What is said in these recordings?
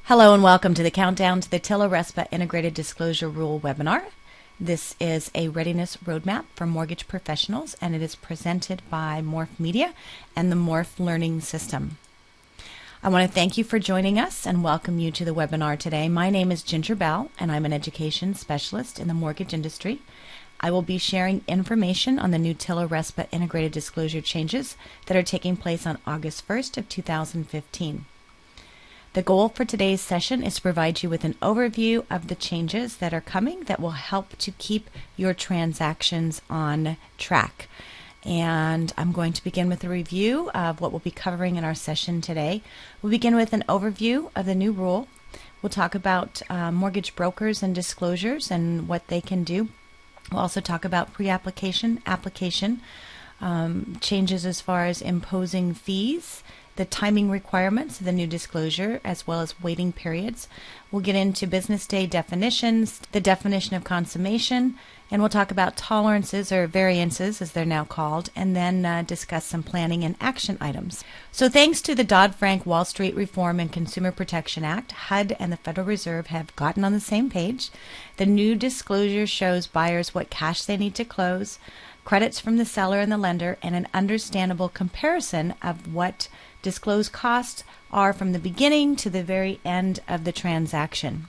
Hello and welcome to the Countdown to the TILA RESPA Integrated Disclosure Rule webinar. This is a readiness roadmap for mortgage professionals, and it is presented by Morph Media and the Morph Learning System. I want to thank you for joining us and welcome you to the webinar today. My name is Ginger Bell, and I'm an education specialist in the mortgage industry. I will be sharing information on the new TILA RESPA Integrated Disclosure changes that are taking place on August 1st of 2015. The goal for today's session is to provide you with an overview of the changes that are coming that will help to keep your transactions on track. And I'm going to begin with a review of what we'll be covering in our session today. We'll begin with an overview of the new rule. We'll talk about mortgage brokers and disclosures and what they can do. We'll also talk about pre-application, application, changes as far as imposing fees, the timing requirements of the new disclosure, as well as waiting periods. We'll get into business day definitions, the definition of consummation, and we'll talk about tolerances or variances as they're now called, and then discuss some planning and action items. So thanks to the Dodd-Frank Wall Street Reform and Consumer Protection Act, HUD and the Federal Reserve have gotten on the same page. The new disclosure shows buyers what cash they need to close, credits from the seller and the lender, and an understandable comparison of what disclosed costs are from the beginning to the very end of the transaction.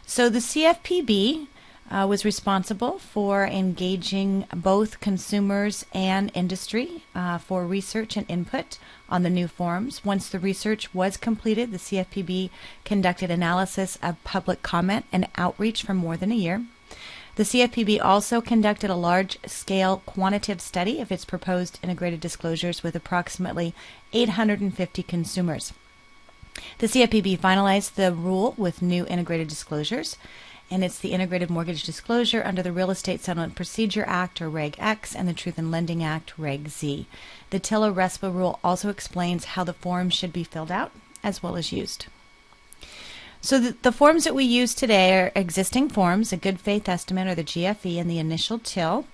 So the CFPB was responsible for engaging both consumers and industry for research and input on the new forms. Once the research was completed, the CFPB conducted analysis of public comment and outreach for more than a year. The CFPB also conducted a large-scale quantitative study of its proposed integrated disclosures with approximately 850 consumers. The CFPB finalized the rule with new integrated disclosures, and it's the Integrated Mortgage Disclosure under the Real Estate Settlement Procedure Act, or Reg X, and the Truth in Lending Act, Reg Z. The TILA RESPA rule also explains how the forms should be filled out as well as used. So the forms that we use today are existing forms, a good faith estimate or the GFE, and the initial TIL,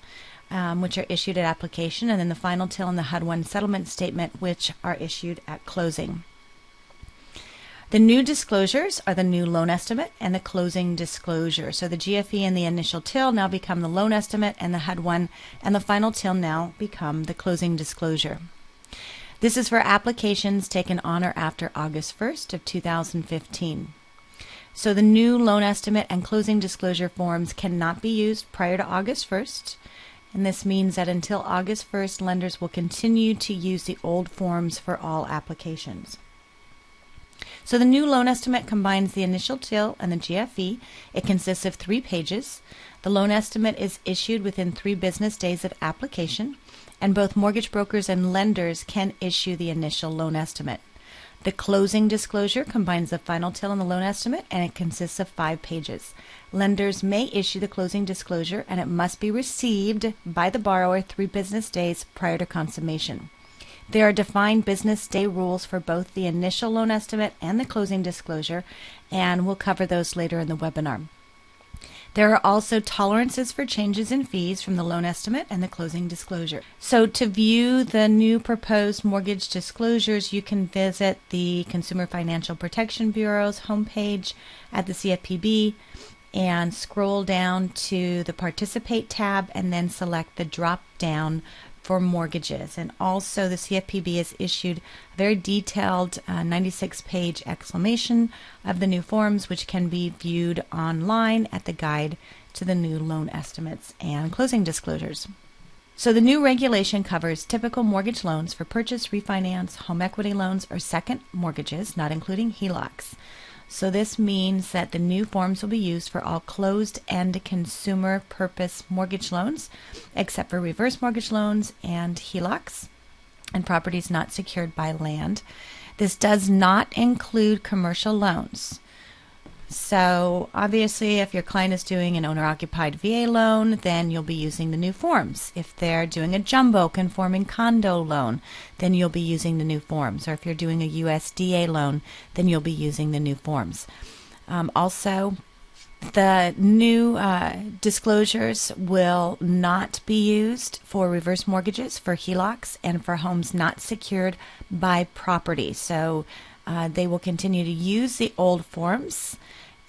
which are issued at application, and then the final TIL and the HUD-1 settlement statement, which are issued at closing. The new disclosures are the new loan estimate and the closing disclosure. So the GFE and the initial TIL now become the loan estimate, and the HUD-1 and the final TIL now become the closing disclosure. This is for applications taken on or after August 1st of 2015. So the new loan estimate and closing disclosure forms cannot be used prior to August 1st, and this means that until August 1st, lenders will continue to use the old forms for all applications. So the new loan estimate combines the initial TIL and the GFE. It consists of 3 pages. The loan estimate is issued within 3 business days of application, and both mortgage brokers and lenders can issue the initial loan estimate. The closing disclosure combines the final TIL and the loan estimate, and it consists of 5 pages. Lenders may issue the closing disclosure, and it must be received by the borrower 3 business days prior to consummation. There are defined business day rules for both the initial loan estimate and the closing disclosure, and we'll cover those later in the webinar. There are also tolerances for changes in fees from the loan estimate and the closing disclosure. So to view the new proposed mortgage disclosures, you can visit the Consumer Financial Protection Bureau's homepage at the CFPB and scroll down to the Participate tab and then select the drop-down for mortgages. And also the CFPB has issued a very detailed 96-page explanation of the new forms, which can be viewed online at the guide to the new loan estimates and closing disclosures. So the new regulation covers typical mortgage loans for purchase, refinance, home equity loans, or second mortgages, not including HELOCs. So this means that the new forms will be used for all closed-end consumer purpose mortgage loans, except for reverse mortgage loans and HELOCs and properties not secured by land. This does not include commercial loans. So obviously, if your client is doing an owner-occupied VA loan, then you'll be using the new forms. If they're doing a jumbo conforming condo loan, then you'll be using the new forms. Or if you're doing a USDA loan, then you'll be using the new forms. Also, the new disclosures will not be used for reverse mortgages, for HELOCs, and for homes not secured by property. So They will continue to use the old forms,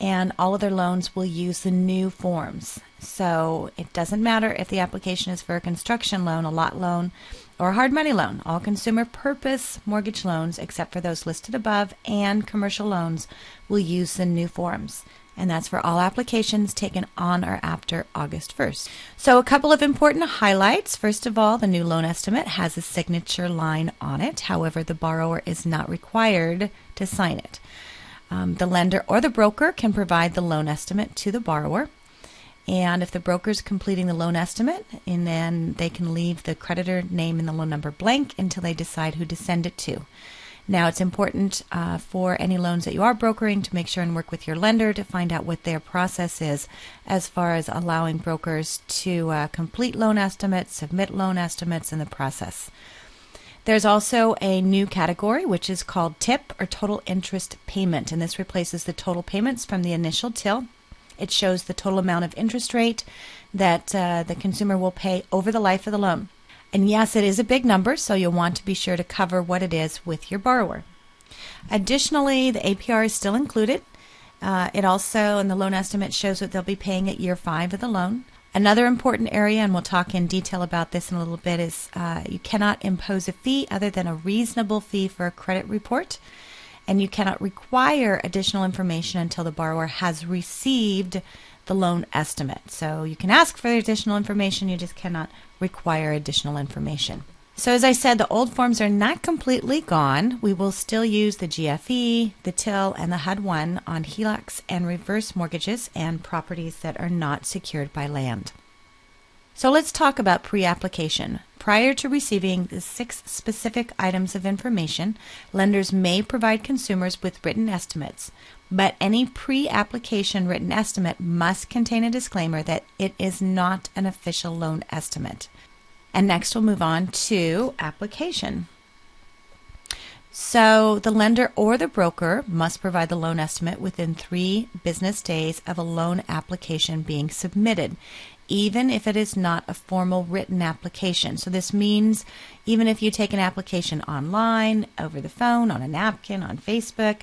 and all of their loans will use the new forms. So it doesn't matter if the application is for a construction loan, a lot loan, or a hard money loan. All consumer purpose mortgage loans, except for those listed above, and commercial loans will use the new forms. And that's for all applications taken on or after August 1st. So a couple of important highlights. First of all, the new loan estimate has a signature line on it. However, the borrower is not required to sign it. The lender or the broker can provide the loan estimate to the borrower. And if the broker is completing the loan estimate, and then they can leave the creditor name and the loan number blank until they decide who to send it to. Now, it's important for any loans that you are brokering to make sure and work with your lender to find out what their process is as far as allowing brokers to complete loan estimates, submit loan estimates, in the process. There's also a new category which is called TIP, or total interest payment, and this replaces the total payments from the initial TIL. It shows the total amount of interest rate that the consumer will pay over the life of the loan. And yes, it is a big number, so you'll want to be sure to cover what it is with your borrower. Additionally, the APR is still included. It also, in the loan estimate, shows what they'll be paying at year 5 of the loan. Another important area, and we'll talk in detail about this in a little bit, is you cannot impose a fee other than a reasonable fee for a credit report. And you cannot require additional information until the borrower has received the loan estimate. So you can ask for additional information, you just cannot require additional information. So as I said, the old forms are not completely gone. We will still use the GFE, the TIL, and the HUD-1 on HELOCs and reverse mortgages and properties that are not secured by land. So let's talk about pre-application. Prior to receiving the 6 specific items of information, lenders may provide consumers with written estimates, but any pre-application written estimate must contain a disclaimer that it is not an official loan estimate. And next we'll move on to application. So the lender or the broker must provide the loan estimate within 3 business days of a loan application being submitted, even if it is not a formal written application. So this means even if you take an application online, over the phone, on a napkin, on Facebook,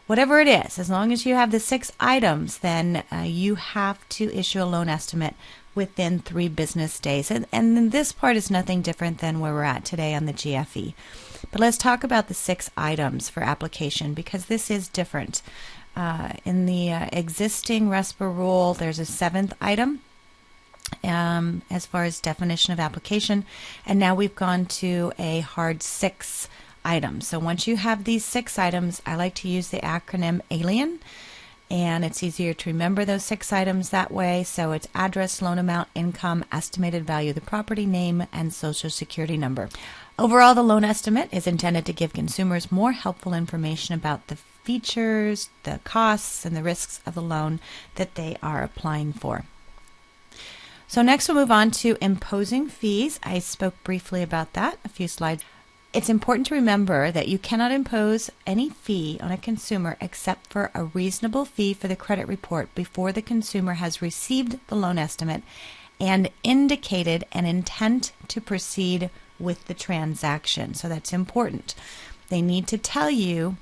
whatever it is, as long as you have the 6 items, then you have to issue a loan estimate within 3 business days. And this part is nothing different than where we're at today on the GFE. But let's talk about the 6 items for application, because this is different. In the existing RESPA rule, there's a 7th item as far as definition of application, and now we've gone to a hard 6 items. So once you have these 6 items, I like to use the acronym ALIEN, and it's easier to remember those 6 items that way. So it's address, loan amount, income, estimated value of the property, name, and social security number. Overall, the loan estimate is intended to give consumers more helpful information about the features, the costs, and the risks of the loan that they are applying for. So next we'll move on to imposing fees. I spoke briefly about that a few slides. It's important to remember that you cannot impose any fee on a consumer except for a reasonable fee for the credit report before the consumer has received the loan estimate and indicated an intent to proceed with the transaction. So that's important. They need to tell you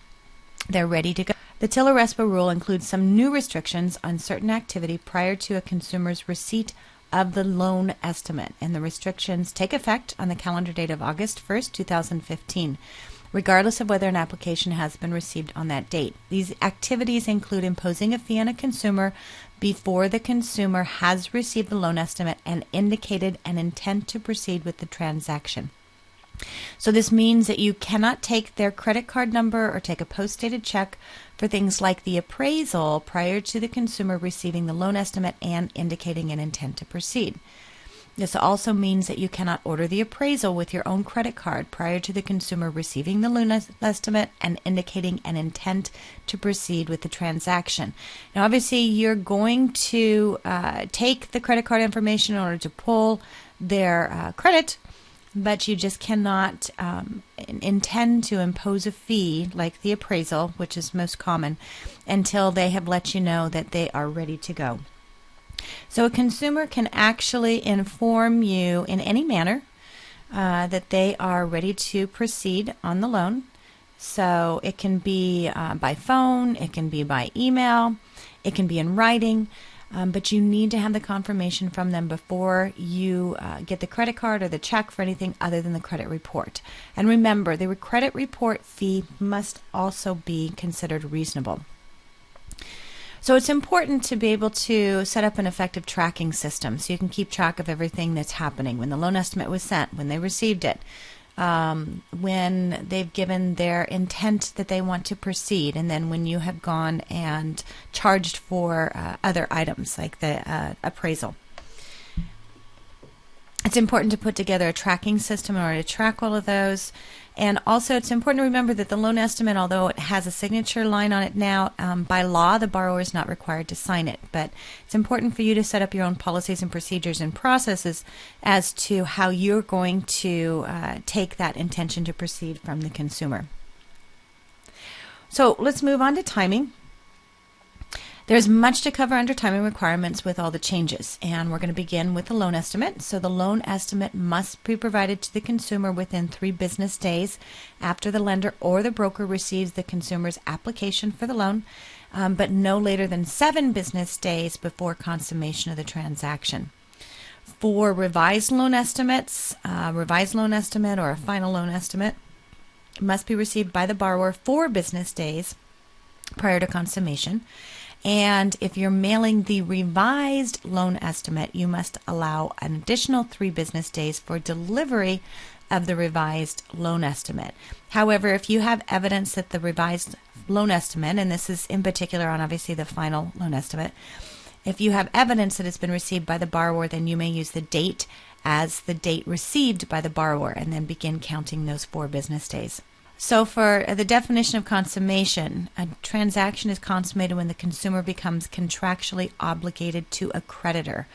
they're ready to go. The TILA RESPA rule includes some new restrictions on certain activity prior to a consumer's receipt of the loan estimate, and the restrictions take effect on the calendar date of August 1st, 2015, regardless of whether an application has been received on that date. These activities include imposing a fee on a consumer before the consumer has received the loan estimate and indicated an intent to proceed with the transaction. So this means that you cannot take their credit card number or take a post-dated check for things like the appraisal prior to the consumer receiving the loan estimate and indicating an intent to proceed. This also means that you cannot order the appraisal with your own credit card prior to the consumer receiving the loan estimate and indicating an intent to proceed with the transaction. Now, obviously, you're going to take the credit card information in order to pull their credit, but you just cannot intend to impose a fee like the appraisal, which is most common, until they have let you know that they are ready to go. So a consumer can actually inform you in any manner that they are ready to proceed on the loan. So it can be by phone, it can be by email, it can be in writing, but you need to have the confirmation from them before you get the credit card or the check for anything other than the credit report. And remember, the credit report fee must also be considered reasonable. So it's important to be able to set up an effective tracking system so you can keep track of everything that's happening, when the loan estimate was sent, when they received it, when they've given their intent that they want to proceed, and then when you have gone and charged for other items like the appraisal. It's important to put together a tracking system in order to track all of those. And also it's important to remember that the loan estimate, although it has a signature line on it now, by law the borrower is not required to sign it. But it's important for you to set up your own policies and procedures and processes as to how you're going to take that intention to proceed from the consumer. So let's move on to timing. There's much to cover under timing requirements with all the changes, and we're going to begin with the loan estimate. So the loan estimate must be provided to the consumer within 3 business days after the lender or the broker receives the consumer's application for the loan, but no later than 7 business days before consummation of the transaction. For revised loan estimates, revised loan estimate or a final loan estimate must be received by the borrower 4 business days prior to consummation. And if you're mailing the revised loan estimate, you must allow an additional 3 business days for delivery of the revised loan estimate. However, if you have evidence that the revised loan estimate, and this is in particular on obviously the final loan estimate, if you have evidence that it's been received by the borrower, then you may use the date as the date received by the borrower and then begin counting those 4 business days. So for the definition of consummation, a transaction is consummated when the consumer becomes contractually obligated to a creditor.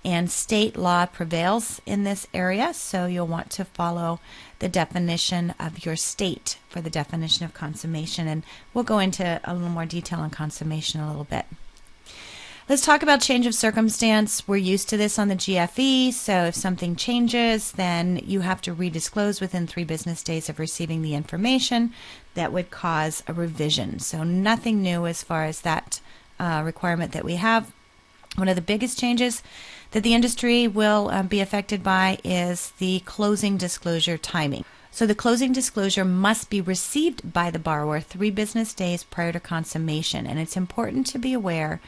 And state law prevails in this area, so you'll want to follow the definition of your state for the definition of consummation. And we'll go into a little more detail on consummation in a little bit. Let's talk about change of circumstance. We're used to this on the GFE, so if something changes, then you have to redisclose within 3 business days of receiving the information that would cause a revision. So nothing new as far as that requirement that we have. One of the biggest changes that the industry will be affected by is the closing disclosure timing. So the closing disclosure must be received by the borrower 3 business days prior to consummation, and it's important to be aware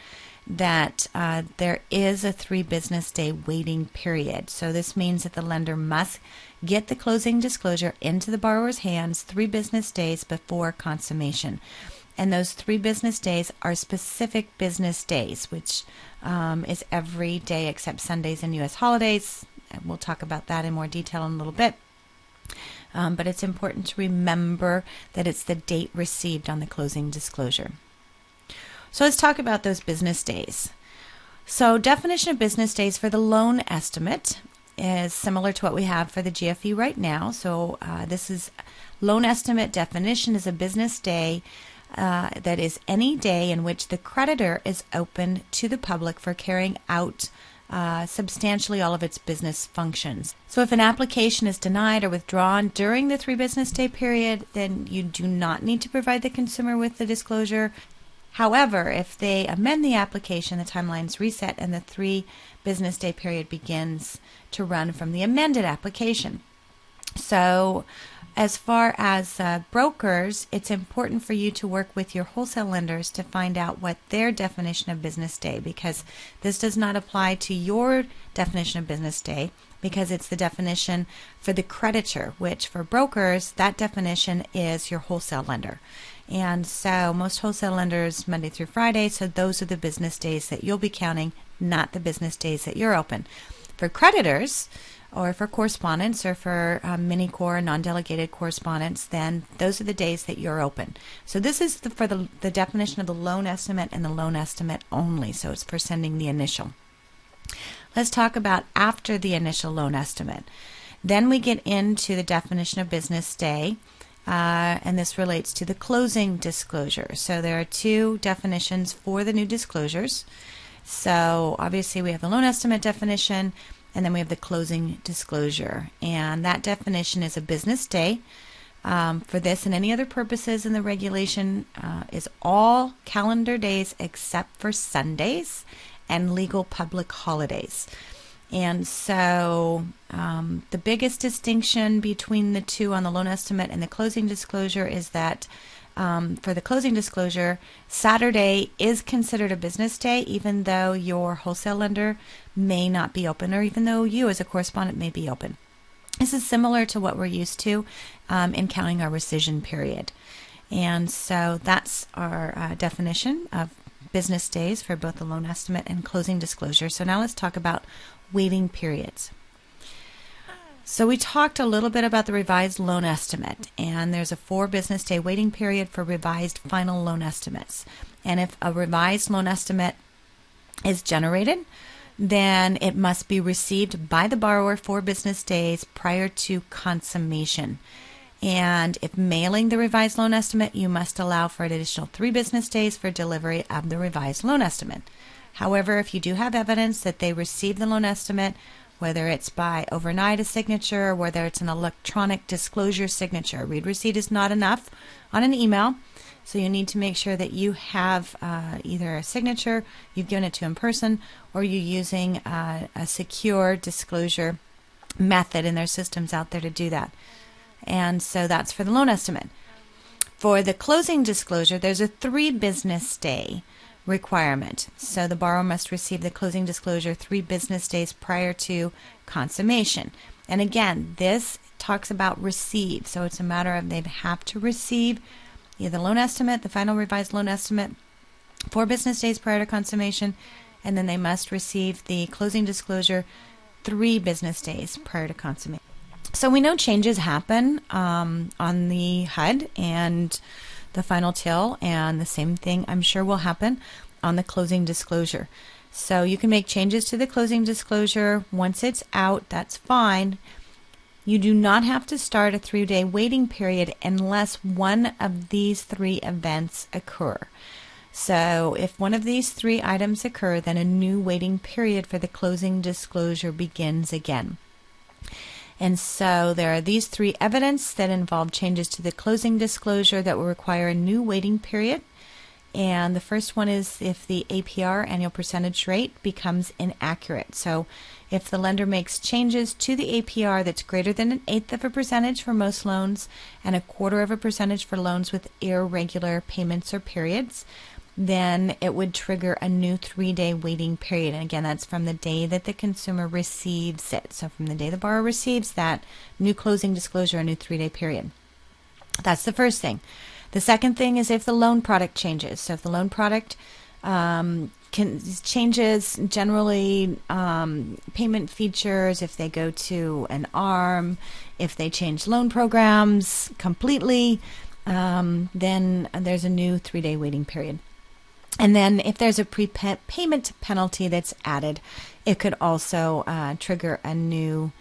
that there is a 3 business day waiting period. So this means that the lender must get the closing disclosure into the borrower's hands 3 business days before consummation. And those 3 business days are specific business days, which is every day except Sundays and U.S. holidays. And we'll talk about that in more detail in a little bit. But it's important to remember that it's the date received on the closing disclosure. So let's talk about those business days. So definition of business days for the loan estimate is similar to what we have for the GFE right now. So this is loan estimate definition is a business day that is any day in which the creditor is open to the public for carrying out substantially all of its business functions. So if an application is denied or withdrawn during the 3 business day period, then you do not need to provide the consumer with the disclosure. However, if they amend the application, the timeline is reset and the 3 business day period begins to run from the amended application. So as far as brokers, it's important for you to work with your wholesale lenders to find out what their definition of business day, because this does not apply to your definition of business day, because it's the definition for the creditor, which for brokers, that definition is your wholesale lender. And so most wholesale lenders Monday through Friday, so those are the business days that you'll be counting, not the business days that you're open. For creditors, or for correspondents, or for mini-core non-delegated correspondents, then those are the days that you're open. So this is for the definition of the loan estimate and the loan estimate only, so it's for sending the initial. Let's talk about after the initial loan estimate. Then we get into the definition of business day. And this relates to the closing disclosure. So there are 2 definitions for the new disclosures. So obviously we have the loan estimate definition, and then we have the closing disclosure. And that definition is a business day for this and any other purposes in the regulation is all calendar days except for Sundays and legal public holidays. And so the biggest distinction between the two on the loan estimate and the closing disclosure is that for the closing disclosure, Saturday is considered a business day, even though your wholesale lender may not be open, or even though you as a correspondent may be open. This is similar to what we're used to in counting our rescission period. And so that's our definition of business days for both the loan estimate and closing disclosure. So now let's talk about waiting periods. So we talked a little bit about the revised loan estimate, and there's a 4 business day waiting period for revised final loan estimates. And if a revised loan estimate is generated, then it must be received by the borrower 4 business days prior to consummation. And if mailing the revised loan estimate, you must allow for an additional 3 business days for delivery of the revised loan estimate. However, if you do have evidence that they received the loan estimate, whether it's by overnight a signature or whether it's an electronic disclosure signature, a read receipt is not enough on an email. So you need to make sure that you have either a signature, you've given it to in person, or you're using a secure disclosure method, and there's systems out there to do that. And so that's for the loan estimate. For the closing disclosure, there's a 3 business day requirement. So the borrower must receive the closing disclosure 3 business days prior to consummation. And again, this talks about receive. So it's a matter of they have to receive either the loan estimate, the final revised loan estimate, 4 business days prior to consummation, and then they must receive the closing disclosure 3 business days prior to consummation. So we know changes happen on the HUD and the final TIL, and the same thing I'm sure will happen on the closing disclosure. So you can make changes to the closing disclosure once it's out, that's fine. You do not have to start a 3-day waiting period unless one of these 3 events occur. So if one of these 3 items occur, then a new waiting period for the closing disclosure begins again. And so there are these 3 evidence that involve changes to the closing disclosure that will require a new waiting period. And the first one is if the APR, annual percentage rate, becomes inaccurate. So if the lender makes changes to the APR that's greater than 1/8 of a percentage for most loans and 1/4 of a percentage for loans with irregular payments or periods, then it would trigger a new 3-day waiting period. And again, that's from the day that the consumer receives it. So from the day the borrower receives that new closing disclosure, a new 3-day period. That's the first thing. The second thing is if the loan product changes. So if the loan product changes, generally payment features, if they go to an ARM, if they change loan programs completely, then there's a new 3-day waiting period. And then if there's a prepayment penalty that's added, it could also trigger a new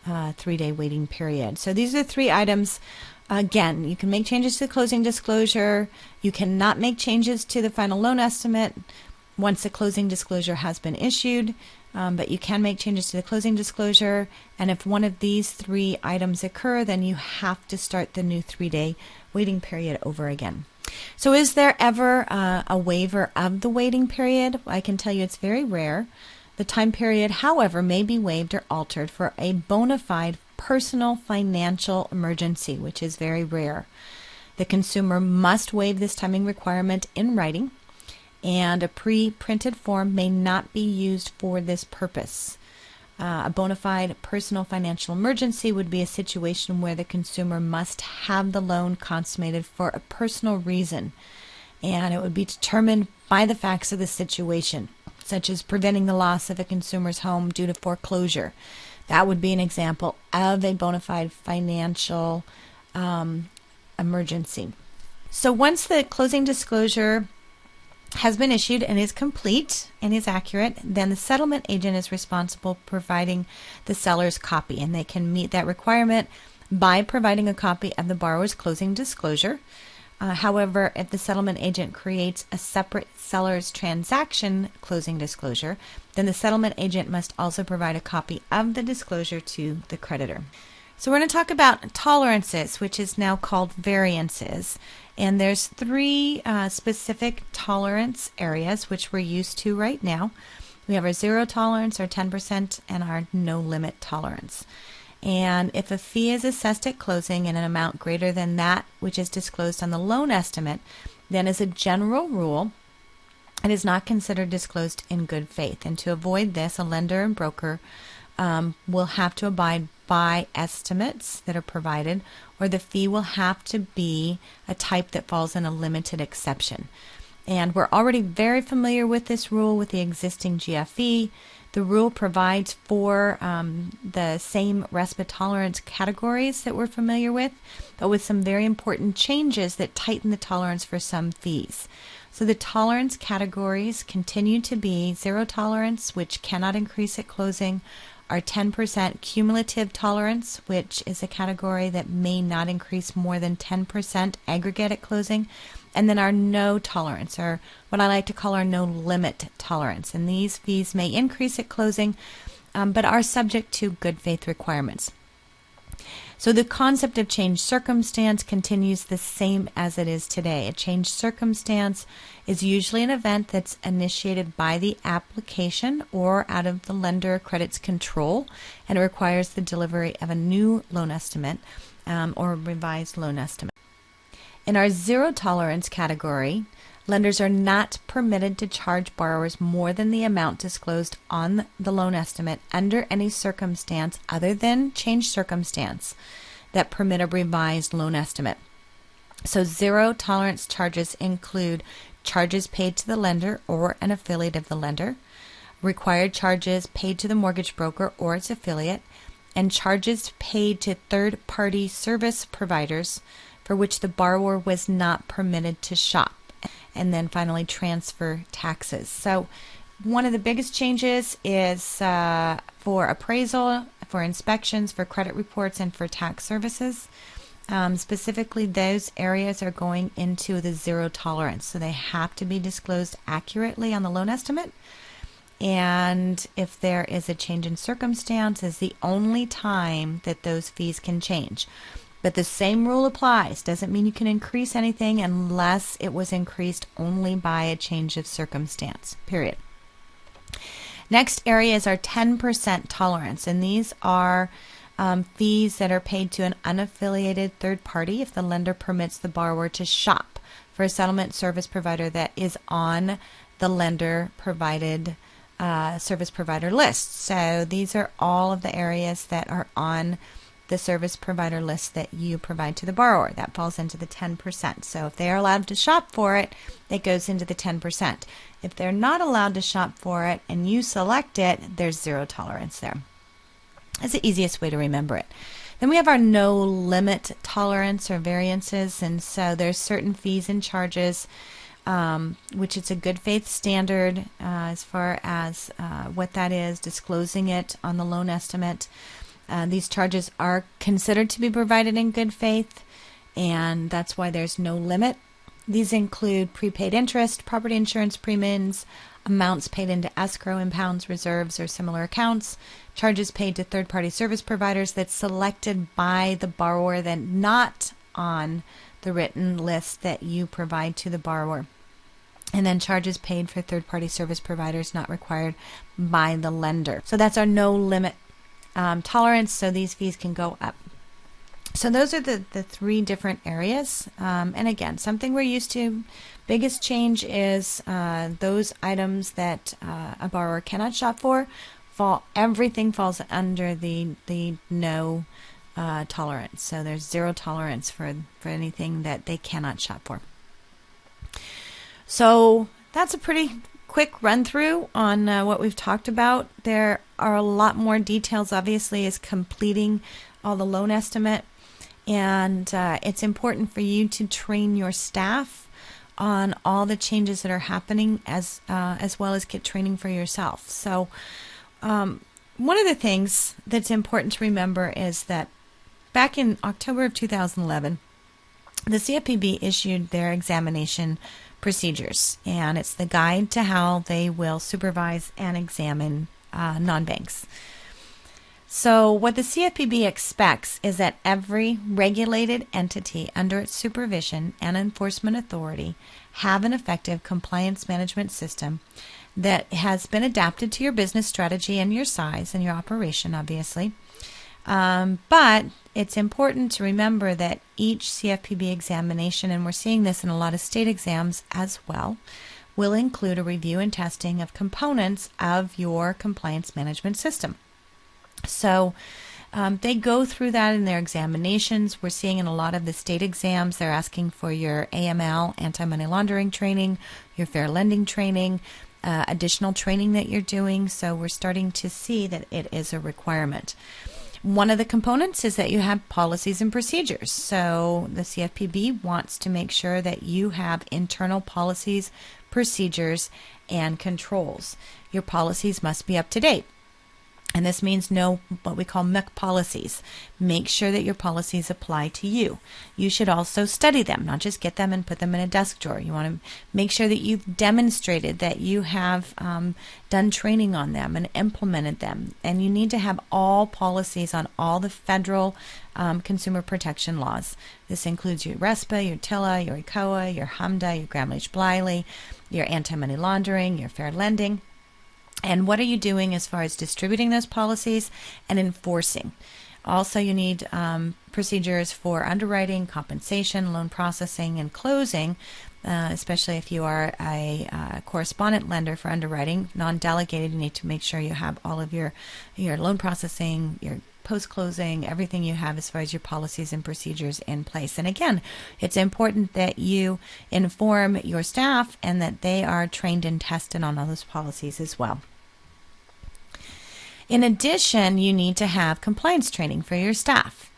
3-day waiting period. So these are the 3 items. Again, you can make changes to the closing disclosure. You cannot make changes to the final loan estimate once the closing disclosure has been issued, but you can make changes to the closing disclosure. And if one of these 3 items occur, then you have to start the new 3-day waiting period over again. So is there ever a waiver of the waiting period? I can tell you it's very rare. The time period, however, may be waived or altered for a bona fide personal financial emergency, which is very rare. The consumer must waive this timing requirement in writing, and a pre-printed form may not be used for this purpose. A bona fide personal financial emergency would be a situation where the consumer must have the loan consummated for a personal reason, and it would be determined by the facts of the situation, such as preventing the loss of a consumer's home due to foreclosure. That would be an example of a bona fide financial emergency. So once the closing disclosure has been issued and is complete and is accurate, then the settlement agent is responsible for providing the seller's copy, and they can meet that requirement by providing a copy of the borrower's closing disclosure. However, if the settlement agent creates a separate seller's transaction closing disclosure, then the settlement agent must also provide a copy of the disclosure to the creditor. So we're going to talk about tolerances, which is now called variances. And there's three specific tolerance areas, which we're used to right now. We have our zero tolerance, our 10%, and our no limit tolerance. And if a fee is assessed at closing in an amount greater than that which is disclosed on the loan estimate, then as a general rule, it is not considered disclosed in good faith. And to avoid this, a lender and broker will have to abide by estimates that are provided, or the fee will have to be a type that falls in a limited exception. And we're already very familiar with this rule with the existing GFE. The rule provides for the same RESPA tolerance categories that we're familiar with, but with some very important changes that tighten the tolerance for some fees. So the tolerance categories continue to be zero tolerance, which cannot increase at closing, our 10% cumulative tolerance, which is a category that may not increase more than 10% aggregate at closing, and then our no tolerance, or what I like to call our no limit tolerance. And these fees may increase at closing, but are subject to good faith requirements. So the concept of changed circumstance continues the same as it is today. A changed circumstance is usually an event that's initiated by the application or out of the lender credit's control, and it requires the delivery of a new loan estimate or a revised loan estimate. In our zero tolerance category, lenders are not permitted to charge borrowers more than the amount disclosed on the loan estimate under any circumstance other than changed circumstance that permit a revised loan estimate. So zero tolerance charges include charges paid to the lender or an affiliate of the lender, required charges paid to the mortgage broker or its affiliate, and charges paid to third-party service providers for which the borrower was not permitted to shop. And then finally, transfer taxes. So one of the biggest changes is for appraisal, for inspections, for credit reports, and for tax services. Specifically, those areas are going into the zero tolerance. So they have to be disclosed accurately on the loan estimate. And if there is a change in circumstance, is the only time that those fees can change. But the same rule applies. Doesn't mean you can increase anything unless it was increased only by a change of circumstance, period. Next area is our 10% tolerance, and these are fees that are paid to an unaffiliated third party if the lender permits the borrower to shop for a settlement service provider that is on the lender provided service provider list. So these are all of the areas that are on the service provider list that you provide to the borrower. That falls into the 10%. So if they are allowed to shop for it, it goes into the 10%. If they're not allowed to shop for it and you select it, there's zero tolerance there. That's the easiest way to remember it. Then we have our no limit tolerance or variances, and so there's certain fees and charges which it's a good faith standard as far as what that is, disclosing it on the loan estimate. These charges are considered to be provided in good faith, and that's why there's no limit. These include prepaid interest, property insurance premiums, amounts paid into escrow, impounds, reserves, or similar accounts, charges paid to third-party service providers that's selected by the borrower that not on the written list that you provide to the borrower. And then charges paid for third-party service providers not required by the lender. So that's our no limit tolerance, so these fees can go up. So those are the three different areas. And again, something we're used to. Biggest change is those items that a borrower cannot shop for. Everything falls under the no tolerance. So there's zero tolerance for anything that they cannot shop for. So that's a pretty quick run through on what we've talked about. There are a lot more details, obviously, as completing all the loan estimate. And it's important for you to train your staff on all the changes that are happening as well as get training for yourself. So one of the things that's important to remember is that back in October of 2011, the CFPB issued their examination procedures, and it's the guide to how they will supervise and examine non-banks. So what the CFPB expects is that every regulated entity under its supervision and enforcement authority have an effective compliance management system that has been adapted to your business strategy and your size and your operation, obviously. But it's important to remember that each CFPB examination, and we're seeing this in a lot of state exams as well, will include a review and testing of components of your compliance management system. So they go through that in their examinations. We're seeing in a lot of the state exams, they're asking for your AML, anti-money laundering training, your fair lending training, additional training that you're doing. So we're starting to see that it is a requirement. One of the components is that you have policies and procedures. So the CFPB wants to make sure that you have internal policies, procedures, and controls. Your policies must be up to date. And this means no what we call MEC policies. Make sure that your policies apply to you. You should also study them, not just get them and put them in a desk drawer. You want to make sure that you've demonstrated that you have done training on them and implemented them. And you need to have all policies on all the federal consumer protection laws. This includes your RESPA, your TILA, your ECOA, your HMDA, your Gramm-Leach-Bliley, your anti-money laundering, your fair lending. And what are you doing as far as distributing those policies and enforcing? Also, you need procedures for underwriting, compensation, loan processing, and closing, especially if you are a correspondent lender for underwriting, non-delegated. You need to make sure you have all of your loan processing, your post-closing, everything you have as far as your policies and procedures in place. And again, it's important that you inform your staff and that they are trained and tested on all those policies as well. In addition, you need to have compliance training for your staff.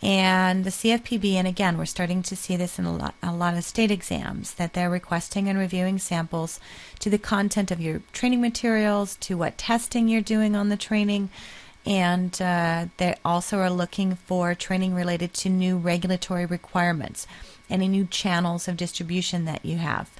And the CFPB, and again, we're starting to see this in a lot of state exams, that they're requesting and reviewing samples to the content of your training materials, to what testing you're doing on the training, and they also are looking for training related to new regulatory requirements, any new channels of distribution that you have.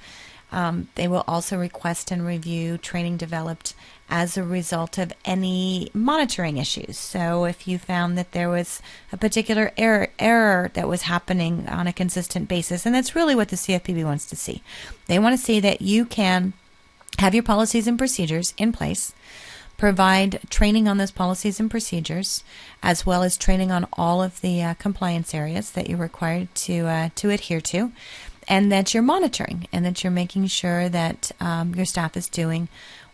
They will also request and review training developed as a result of any monitoring issues. So if you found that there was a particular error that was happening on a consistent basis, and that's really what the CFPB wants to see. They want to see that you can have your policies and procedures in place, provide training on those policies and procedures, as well as training on all of the compliance areas that you're required to adhere to, and that you're monitoring and that you're making sure that your staff is doing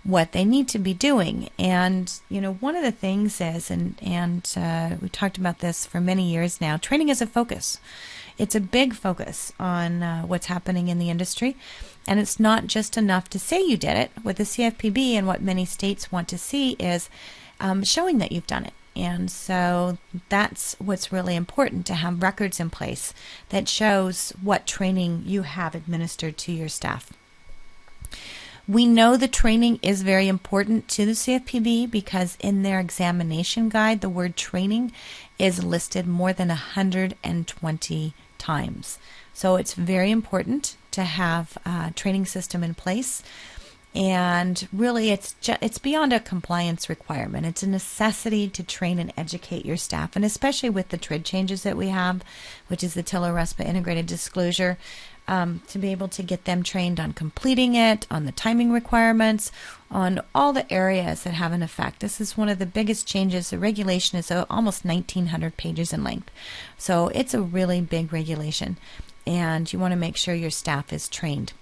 what they need to be doing. And you know, one of the things is, and we talked about this for many years now, training is a focus. It's a big focus on what's happening in the industry, and it's not just enough to say you did it. With the CFPB, and what many states want to see is showing that you've done it. And so that's what's really important, to have records in place that shows what training you have administered to your staff. We know the training is very important to the CFPB because in their examination guide, the word training is listed more than 120 times. So it's very important to have a training system in place. And really, it's beyond a compliance requirement. It's a necessity to train and educate your staff, and especially with the TRID changes that we have, which is the TILA RESPA integrated disclosure, to be able to get them trained on completing it, on the timing requirements, on all the areas that have an effect. This is one of the biggest changes. The regulation is almost 1,900 pages in length. So it's a really big regulation, and you want to make sure your staff is trained.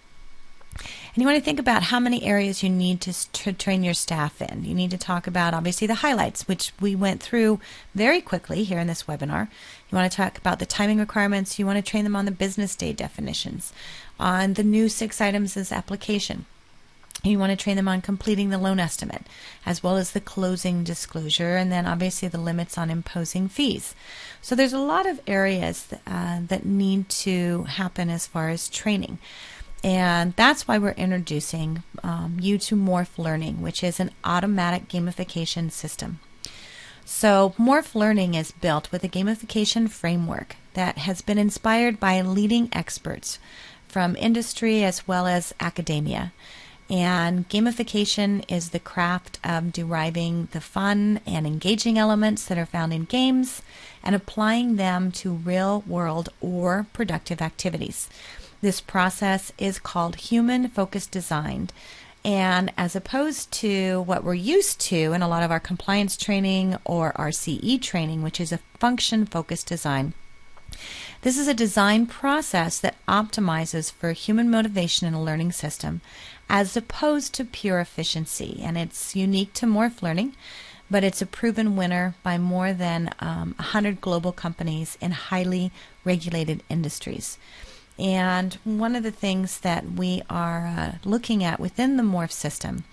And you want to think about how many areas you need to train your staff in. You need to talk about, obviously, the highlights, which we went through very quickly here in this webinar. You want to talk about the timing requirements. You want to train them on the business day definitions, on the new 6 items as application. You want to train them on completing the loan estimate, as well as the closing disclosure, and then obviously the limits on imposing fees. So there's a lot of areas that need to happen as far as training. And that's why we're introducing you to Morph Learning, which is an automatic gamification system. So Morph Learning is built with a gamification framework that has been inspired by leading experts from industry as well as academia. And gamification is the craft of deriving the fun and engaging elements that are found in games and applying them to real-world or productive activities. This process is called human-focused design. And as opposed to what we're used to in a lot of our compliance training or our CE training, which is a function-focused design, this is a design process that optimizes for human motivation in a learning system as opposed to pure efficiency. And it's unique to Morph Learning, but it's a proven winner by more than 100 global companies in highly regulated industries. And one of the things that we are looking at within the Morph system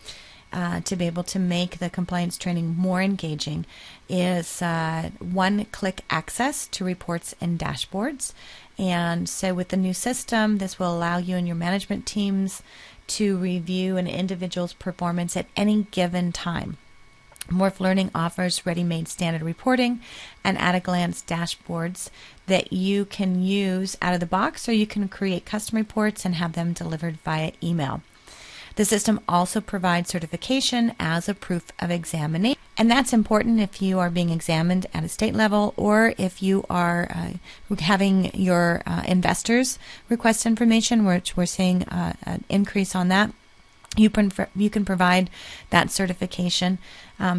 to be able to make the compliance training more engaging is one-click access to reports and dashboards. And so with the new system, this will allow you and your management teams to review an individual's performance at any given time. Morph Learning offers ready-made standard reporting and at-a-glance dashboards that you can use out of the box, or you can create custom reports and have them delivered via email. The system also provides certification as a proof of examination, and that's important if you are being examined at a state level or if you are having your investors request information, which we're seeing an increase on that. You can provide that certification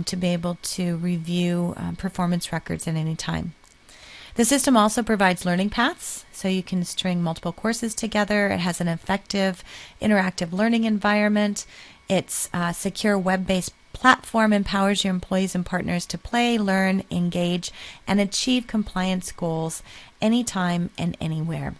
to be able to review performance records at any time. The system also provides learning paths, so you can string multiple courses together. It has an effective interactive learning environment. Its secure web-based platform empowers your employees and partners to play, learn, engage, and achieve compliance goals anytime and anywhere.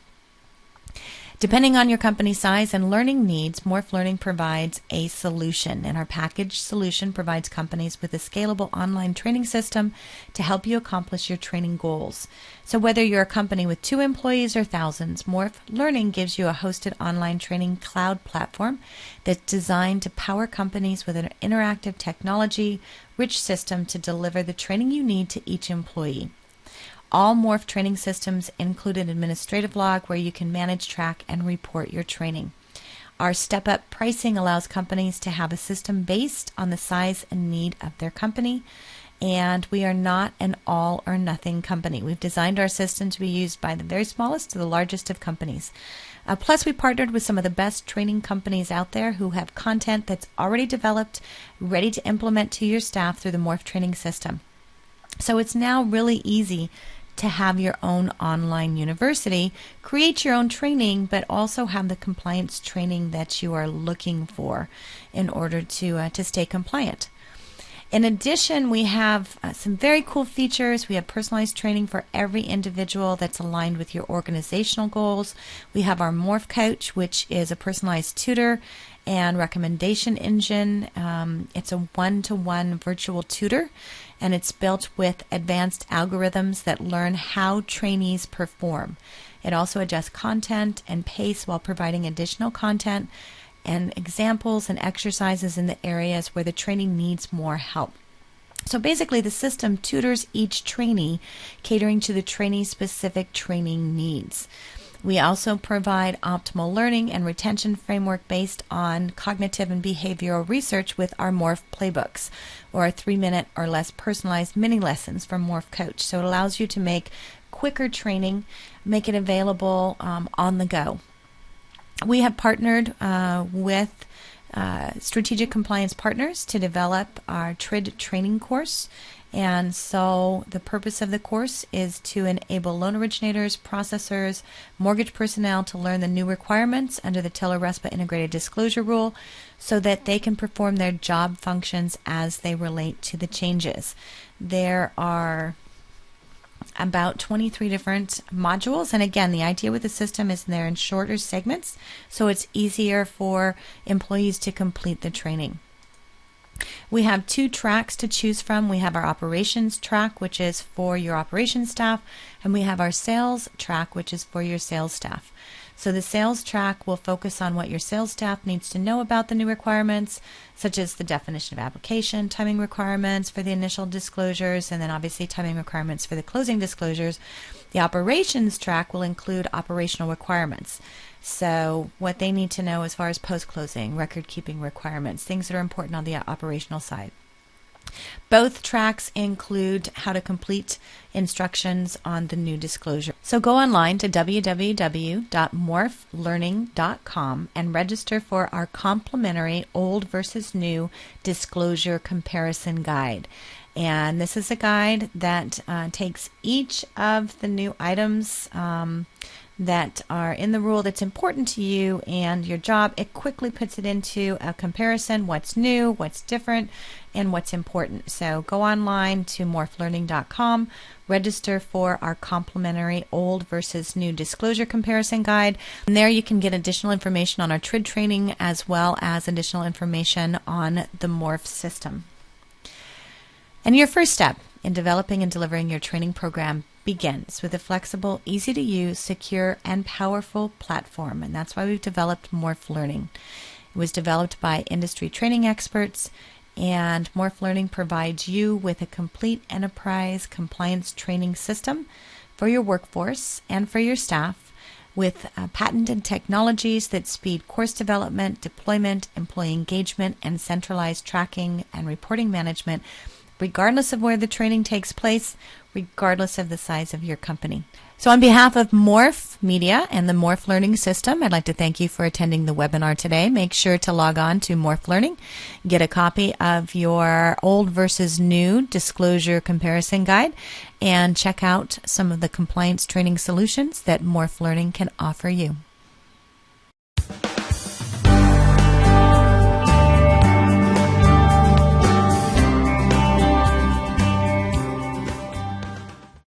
Depending on your company size and learning needs, Morph Learning provides a solution, and our package solution provides companies with a scalable online training system to help you accomplish your training goals. So whether you're a company with 2 employees or thousands, Morph Learning gives you a hosted online training cloud platform that's designed to power companies with an interactive technology, rich system to deliver the training you need to each employee. All Morph training systems include an administrative log where you can manage, track, and report your training. Our step-up pricing allows companies to have a system based on the size and need of their company, and we are not an all-or-nothing company. We've designed our system to be used by the very smallest to the largest of companies. Plus, we partnered with some of the best training companies out there who have content that's already developed, ready to implement to your staff through the Morph training system. So it's now really easy to have your own online university, create your own training, but also have the compliance training that you are looking for in order to stay compliant. In addition, we have some very cool features. We have personalized training for every individual that's aligned with your organizational goals. We have our Morph Coach, which is a personalized tutor and recommendation engine. It's a one-to-one virtual tutor, and it's built with advanced algorithms that learn how trainees perform. It also adjusts content and pace while providing additional content and examples and exercises in the areas where the trainee needs more help. So basically, the system tutors each trainee, catering to the trainee's specific training needs. We also provide optimal learning and retention framework based on cognitive and behavioral research with our Morph playbooks, or 3-minute or less personalized mini lessons from Morph Coach. So it allows you to make quicker training, make it available on the go. We have partnered with strategic compliance partners to develop our TRID training course. And so the purpose of the course is to enable loan originators, processors, mortgage personnel to learn the new requirements under the TILA RESPA integrated disclosure rule so that they can perform their job functions as they relate to the changes. There are about 23 different modules, and again, the idea with the system is they're in shorter segments, so it's easier for employees to complete the training. We have 2 tracks to choose from. We have our operations track, which is for your operations staff, and we have our sales track, which is for your sales staff. So the sales track will focus on what your sales staff needs to know about the new requirements, such as the definition of application, timing requirements for the initial disclosures, and then obviously timing requirements for the closing disclosures. The operations track will include operational requirements. So what they need to know as far as post-closing, record-keeping requirements, things that are important on the operational side. Both tracks include how to complete instructions on the new disclosure. So go online to www.morphlearning.com and register for our complimentary old versus new disclosure comparison guide. And this is a guide that takes each of the new items that are in the rule that's important to you and your job. It quickly puts it into a comparison, what's new, what's different, and what's important. So go online to morphlearning.com, register for our complimentary old versus new disclosure comparison guide. And there you can get additional information on our TRID training as well as additional information on the Morph system. And your first step in developing and delivering your training program begins with a flexible, easy to use, secure, and powerful platform. And that's why we've developed Morph Learning. It was developed by industry training experts, and Morph Learning provides you with a complete enterprise compliance training system for your workforce and for your staff, with patented technologies that speed course development, deployment, employee engagement, and centralized tracking and reporting management, regardless of where the training takes place, regardless of the size of your company. So on behalf of Morph Media and the Morph Learning System, I'd like to thank you for attending the webinar today. Make sure to log on to Morph Learning, get a copy of your old versus new disclosure comparison guide, and check out some of the compliance training solutions that Morph Learning can offer you.